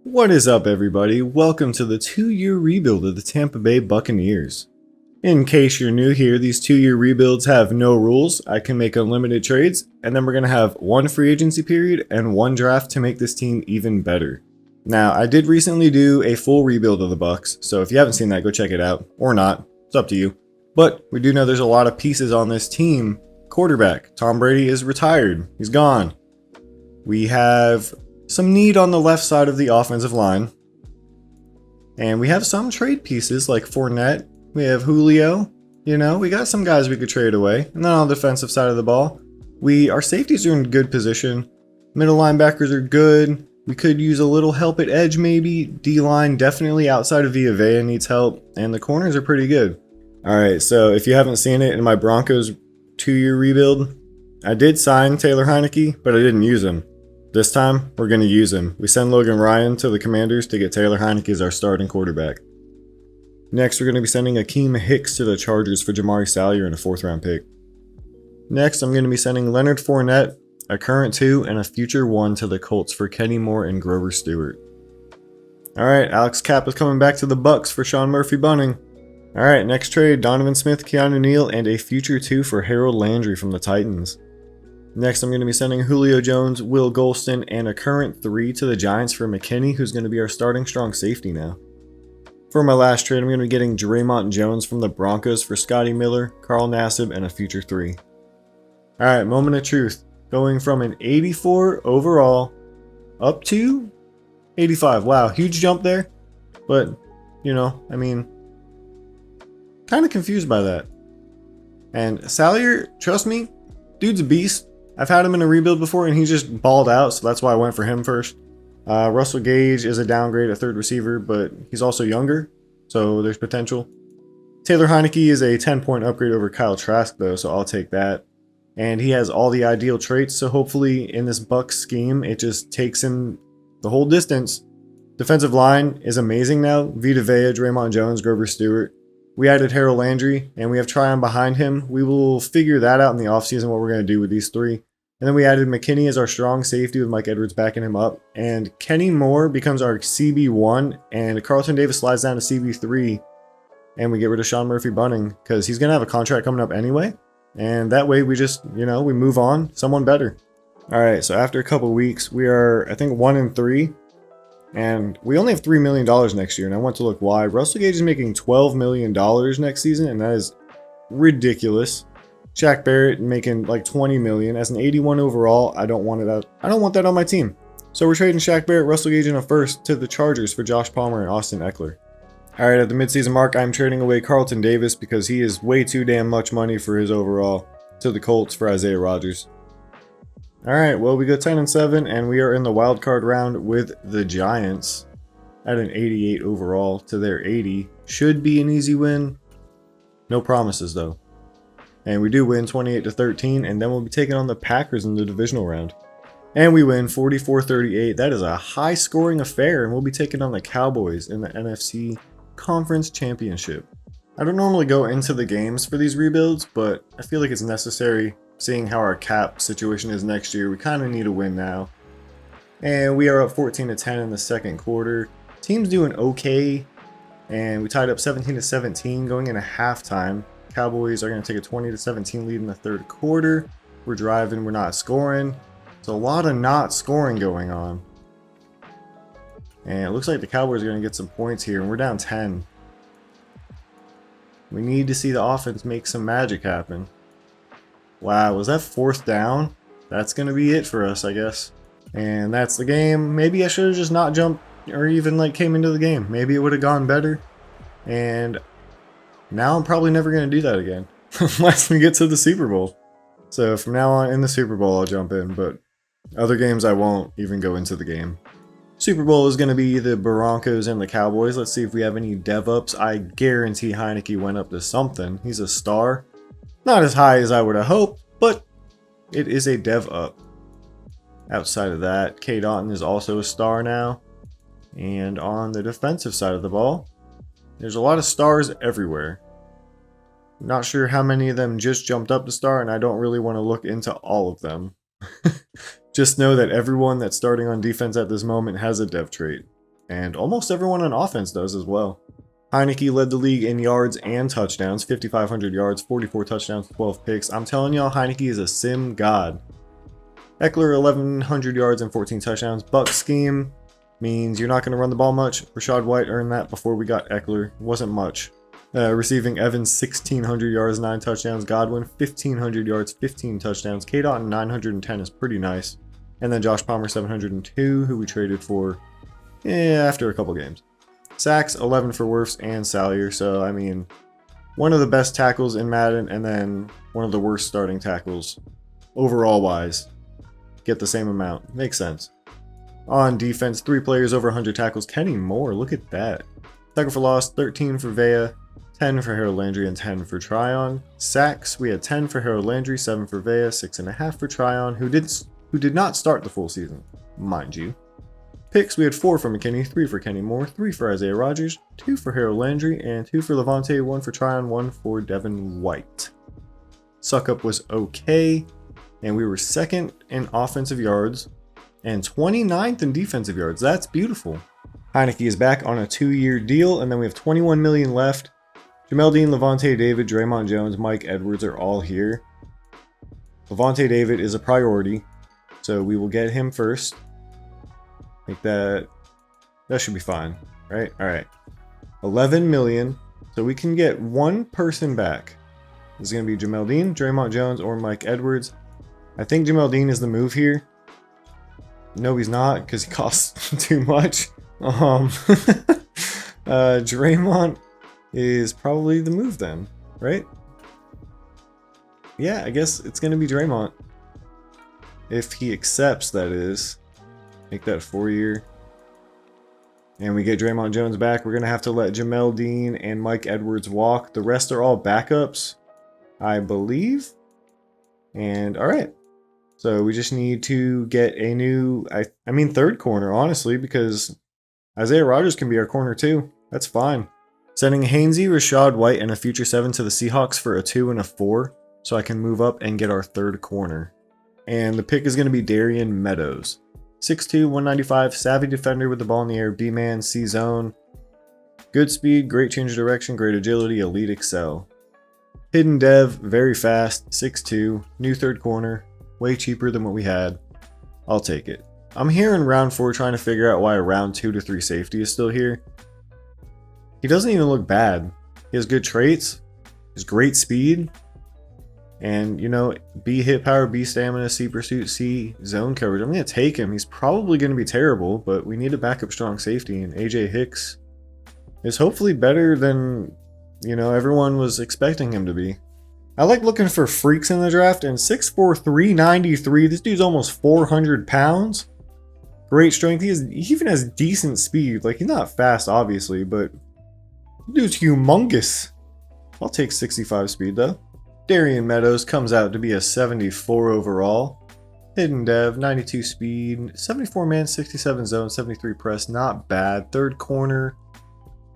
What is up, everybody? Welcome to the 2-year rebuild of the Tampa Bay Buccaneers. In case you're new here, these 2-year rebuilds have no rules. I can make unlimited trades, and then we're going to have one free agency period and one draft to make this team even better. Now, I did recently do a full rebuild of the Bucs, so if you haven't seen that, go check it out. Or not. It's up to you. But we do know there's a lot of pieces on this team. Quarterback, Tom Brady is retired. He's gone. We have some need on the left side of the offensive line. And we have some trade pieces like Fournette. We have Julio. We got some guys we could trade away. And then on the defensive side of the ball, our safeties are in good position. Middle linebackers are good. We could use a little help at edge maybe. D-line definitely outside of Villa needs help. And the corners are pretty good. Alright, so if you haven't seen it in my Broncos 2-year rebuild, I did sign Taylor Heinicke, but I didn't use him. This time, we're going to use him. We send Logan Ryan to the Commanders to get Taylor Heinicke as our starting quarterback. Next, we're going to be sending Akeem Hicks to the Chargers for Jamari Salyer and a 4th round pick. Next, I'm going to be sending Leonard Fournette, a current 2 and a future 1 to the Colts for Kenny Moore and Grover Stewart. Alright, Alex Kapp is coming back to the Bucs for Sean Murphy-Bunting. Alright, next trade, Donovan Smith, Keanu Neal, and a future 2 for Harold Landry from the Titans. Next, I'm going to be sending Julio Jones, Will Golston, and a current 3 to the Giants for McKinney, who's going to be our starting strong safety now. For my last trade, I'm going to be getting Draymond Jones from the Broncos for Scotty Miller, Carl Nassib, and a future 3. Alright, moment of truth. Going from an 84 overall up to 85. Wow, huge jump there. But, kind of confused by that. And Salyer, trust me, dude's a beast. I've had him in a rebuild before and he just balled out, so that's why I went for him first. Russell Gage is a downgrade at 3rd receiver, but he's also younger, so there's potential. Taylor Heinicke is a 10-point upgrade over Kyle Trask, though, so I'll take that. And he has all the ideal traits, so hopefully in this Bucs scheme, it just takes him the whole distance. Defensive line is amazing now. Vita Vea, Draymond Jones, Grover Stewart. We added Harold Landry, and we have Tryon behind him. We will figure that out in the offseason, what we're going to do with these 3. And then we added McKinney as our strong safety with Mike Edwards backing him up. And Kenny Moore becomes our CB1, and Carlton Davis slides down to CB3. And we get rid of Sean Murphy-Bunting, because he's going to have a contract coming up anyway. And that way we just, we move on, someone better. Alright, so after a couple weeks, we are, I think, 1-3. And we only have $3 million next year, and I want to look why. Russell Gage is making $12 million next season, and that is ridiculous. Shaq Barrett making like $20 million. As an 81 overall, I don't want that on my team. So we're trading Shaq Barrett, Russell Gage, and a 1st to the Chargers for Josh Palmer and Austin Eckler. Alright, at the midseason mark, I'm trading away Carlton Davis because he is way too damn much money for his overall to the Colts for Isaiah Rodgers. Alright, well, we go 10-7, and we are in the wild card round with the Giants at an 88 overall to their 80. Should be an easy win. No promises, though. And we do win 28-13, and then we'll be taking on the Packers in the divisional round. And we win 44-38. That is a high-scoring affair, and we'll be taking on the Cowboys in the NFC Conference Championship. I don't normally go into the games for these rebuilds, but I feel like it's necessary. Seeing how our cap situation is next year, we kind of need a win now. And we are up 14-10 in the second quarter. Team's doing okay, and we tied up 17-17 going into halftime. Cowboys are going to take a 20-17 lead in the third quarter. We're driving, we're not scoring. It's a lot of not scoring going on. And it looks like the Cowboys are going to get some points here, and we're down 10. We need to see the offense make some magic happen. Wow, was that 4th down? That's going to be it for us, I guess. And that's the game. Maybe I should have just not jumped or even came into the game. Maybe it would have gone better. And now I'm probably never going to do that again. Unless we get to the Super Bowl. So from now on, in the Super Bowl, I'll jump in. But other games, I won't even go into the game. Super Bowl is going to be the Broncos and the Cowboys. Let's see if we have any dev-ups. I guarantee Heinicke went up to something. He's a star. Not as high as I would have hoped, but it is a dev up. Outside of that, K. Daughton is also a star now. And on the defensive side of the ball, there's a lot of stars everywhere. Not sure how many of them just jumped up to star, and I don't really want to look into all of them. Just know that everyone that's starting on defense at this moment has a dev trait. And almost everyone on offense does as well. Heineke led the league in yards and touchdowns, 5,500 yards, 44 touchdowns, 12 picks. I'm telling y'all, Heineke is a sim god. Eckler, 1,100 yards and 14 touchdowns. Bucs scheme means you're not going to run the ball much. Rachaad White earned that before we got Eckler. Wasn't much. Receiving Evans, 1,600 yards, 9 touchdowns. Godwin, 1,500 yards, 15 touchdowns. K-Dot, 910 is pretty nice. And then Josh Palmer, 702, who we traded for after a couple games. Sacks, 11 for Wirfs and Salyer. So, I mean, one of the best tackles in Madden and then one of the worst starting tackles overall wise. Get the same amount. Makes sense. On defense, 3 players over 100 tackles. Kenny Moore, look at that. Tackle for loss, 13 for Vea, 10 for Harold Landry, and 10 for Tryon. Sacks, we had 10 for Harold Landry, 7 for Vea, 6.5 for Tryon, who did not start the full season, mind you. Picks, we had 4 for McKinney, 3 for Kenny Moore, 3 for Isaiah Rodgers, 2 for Harold Landry, and 2 for Levante, 1 for Tryon, 1 for Devin White. Suck-up was okay, and we were 2nd in offensive yards and 29th in defensive yards. That's beautiful. Heineke is back on a 2-year deal, and then we have $21 million left. Jamel Dean, Levante David, Draymond Jones, Mike Edwards are all here. Levante David is a priority, so we will get him first. Like that should be fine, right? All right, 11 million. So we can get one person back. This is gonna be Jamel Dean, Draymond Jones, or Mike Edwards. I think Jamel Dean is the move here. No, he's not, because he costs too much. Draymond is probably the move then, right? Yeah, I guess it's gonna be Draymond. If he accepts, that is. Make that 4-year. And we get Draymond Jones back. We're going to have to let Jamel Dean and Mike Edwards walk. The rest are all backups, I believe. And all right. So we just need to get a new, I mean, third corner, honestly, because Isaiah Rodgers can be our corner too. That's fine. Sending Hainsey, Rachaad White, and a future 7 to the Seahawks for a 2 and a 4. So I can move up and get our third corner. And the pick is going to be Darian Meadows. 6'2", 195, savvy defender with the ball in the air, B-man, C-zone. Good speed, great change of direction, great agility, elite excel. Hidden dev, very fast, 6'2", new third corner, way cheaper than what we had. I'll take it. I'm here in round 4 trying to figure out why a round 2 to 3 safety is still here. He doesn't even look bad. He has good traits, has great speed, and, you know, B hit power, B stamina, C pursuit, C zone coverage. I'm going to take him. He's probably going to be terrible, but we need a backup strong safety. And AJ Hicks is hopefully better than, you know, everyone was expecting him to be. I like looking for freaks in the draft, and 6'4", 393. This dude's almost 400 pounds. Great strength. He even has decent speed. Like, he's not fast, obviously, but dude's humongous. I'll take 65 speed, though. Darian Meadows comes out to be a 74 overall. Hidden dev, 92 speed, 74 man, 67 zone, 73 press. Not bad. Third corner,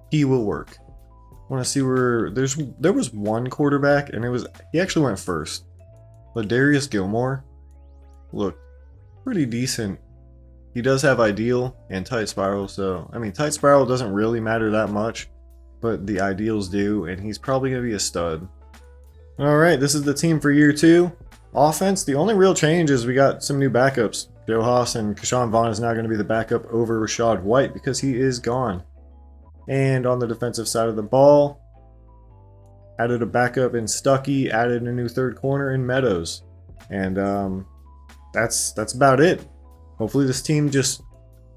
he will work. Want to see where there was one quarterback, and he actually went first. Ladarius Gilmore looked pretty decent. He does have ideal and tight spiral, so I mean tight spiral doesn't really matter that much, but the ideals do, and he's probably gonna be a stud. Alright, this is the team for year 2. Offense, the only real change is we got some new backups. Joe Haas and Keshawn Vaughn is now going to be the backup over Rachaad White because he is gone. And on the defensive side of the ball, added a backup in Stuckey, added a new third corner in Meadows. And that's about it. Hopefully this team just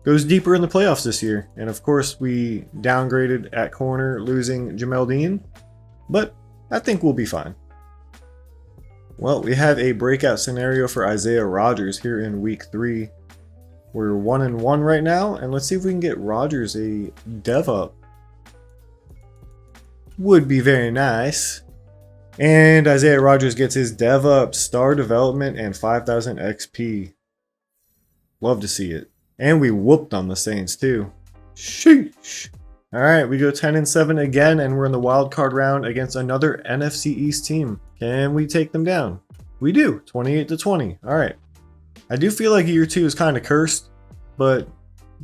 goes deeper in the playoffs this year. And of course we downgraded at corner, losing Jamel Dean. But I think we'll be fine. Well, we have a breakout scenario for Isaiah Rodgers here in week 3. We're 1-1 right now, and let's see if we can get Rodgers a dev up. Would be very nice. And Isaiah Rodgers gets his dev up, star development, and 5,000 XP. Love to see it. And we whooped on the Saints too. Sheesh. Alright, we go 10-7 again, and we're in the wild card round against another NFC East team. Can we take them down? We do, 28-20. Alright. I do feel like year 2 is kind of cursed, but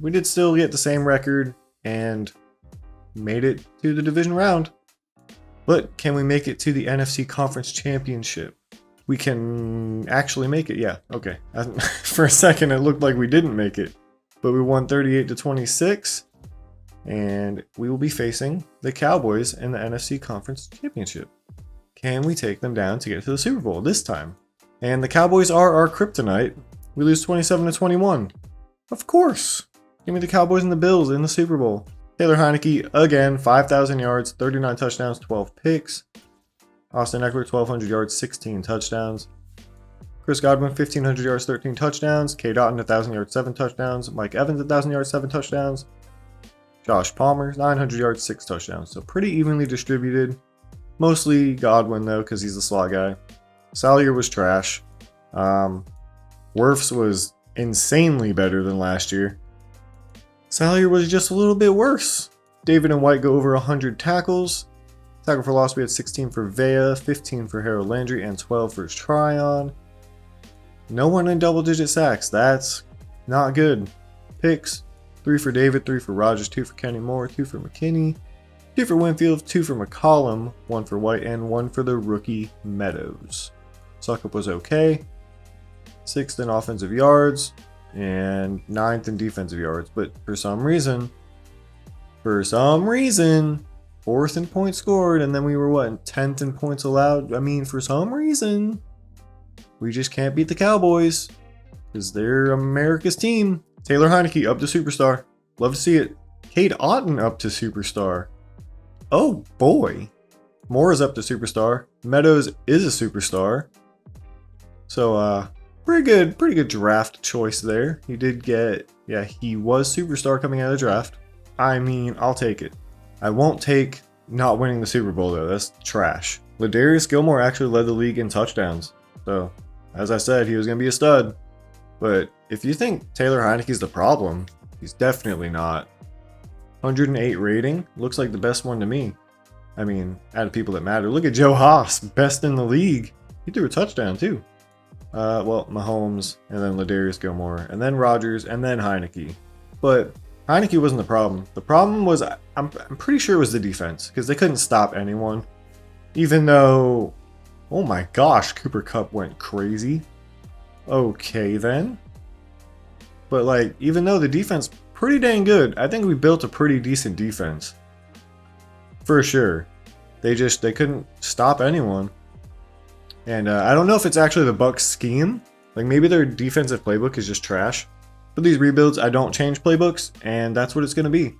we did still get the same record and made it to the division round. But can we make it to the NFC Conference Championship? We can actually make it, yeah, okay. For a second it looked like we didn't make it, but we won 38-26, and we will be facing the Cowboys in the NFC Conference Championship. Can we take them down to get to the Super Bowl this time? And the Cowboys are our kryptonite. We lose 27-21. Of course. Give me the Cowboys and the Bills in the Super Bowl. Taylor Heineke, again, 5,000 yards, 39 touchdowns, 12 picks. Austin Eckler, 1,200 yards, 16 touchdowns. Chris Godwin, 1,500 yards, 13 touchdowns. K. Dotton, 1,000 yards, 7 touchdowns. Mike Evans, 1,000 yards, 7 touchdowns. Josh Palmer, 900 yards, 6 touchdowns. So pretty evenly distributed. Mostly Godwin, though, because he's the slot guy. Salyer was trash. Wirfs was insanely better than last year. Salyer was just a little bit worse. David and White go over 100 tackles. Tackle for loss, we had 16 for Vea, 15 for Harold Landry, and 12 for Tryon. No one in double-digit sacks. That's not good. Picks, 3 for David, 3 for Rogers, 2 for Kenny Moore, 2 for McKinney, 2 for Winfield, 2 for McCollum, 1 for White, and 1 for the rookie Meadows. Suckup was okay. 6th in offensive yards and 9th in defensive yards, but for some reason, 4th in points scored, and then we were 10th in points allowed. I mean, for some reason, we just can't beat the Cowboys because they're America's team. Taylor Heineke up to superstar. Love to see it. Cade Otton up to superstar. Oh boy. Moore is up to superstar. Meadows is a superstar. So, pretty good draft choice there. He did get, yeah, he was superstar coming out of the draft. I mean, I'll take it. I won't take not winning the Super Bowl though. That's trash. Ladarius Gilmore actually led the league in touchdowns. So, as I said, he was going to be a stud. But if you think Taylor Heineke's the problem, he's definitely not. 108 rating. Looks like the best one to me. I mean, out of people that matter. Look at Joe Haas, best in the league. He threw a touchdown too. Well, Mahomes, and then Ladarius Gilmore, and then Rodgers, and then Heineke. But Heineke wasn't the problem. The problem was, I'm pretty sure it was the defense, because they couldn't stop anyone. Even though, oh my gosh, Cooper Kupp went crazy. Okay then. But like, even though the defense pretty dang good, I think we built a pretty decent defense. For sure. They couldn't stop anyone. And I don't know if it's actually the Bucs scheme. Like maybe their defensive playbook is just trash. For these rebuilds, I don't change playbooks, and that's what it's going to be.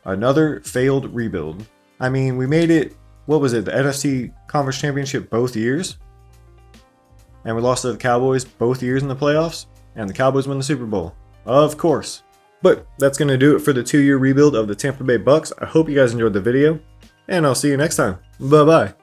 Another failed rebuild. I mean, we made it, what was it, the NFC Conference Championship both years? And we lost to the Cowboys both years in the playoffs, and the Cowboys win the Super Bowl. Of course. But that's going to do it for the 2-year rebuild of the Tampa Bay Bucs. I hope you guys enjoyed the video, and I'll see you next time. Bye-bye.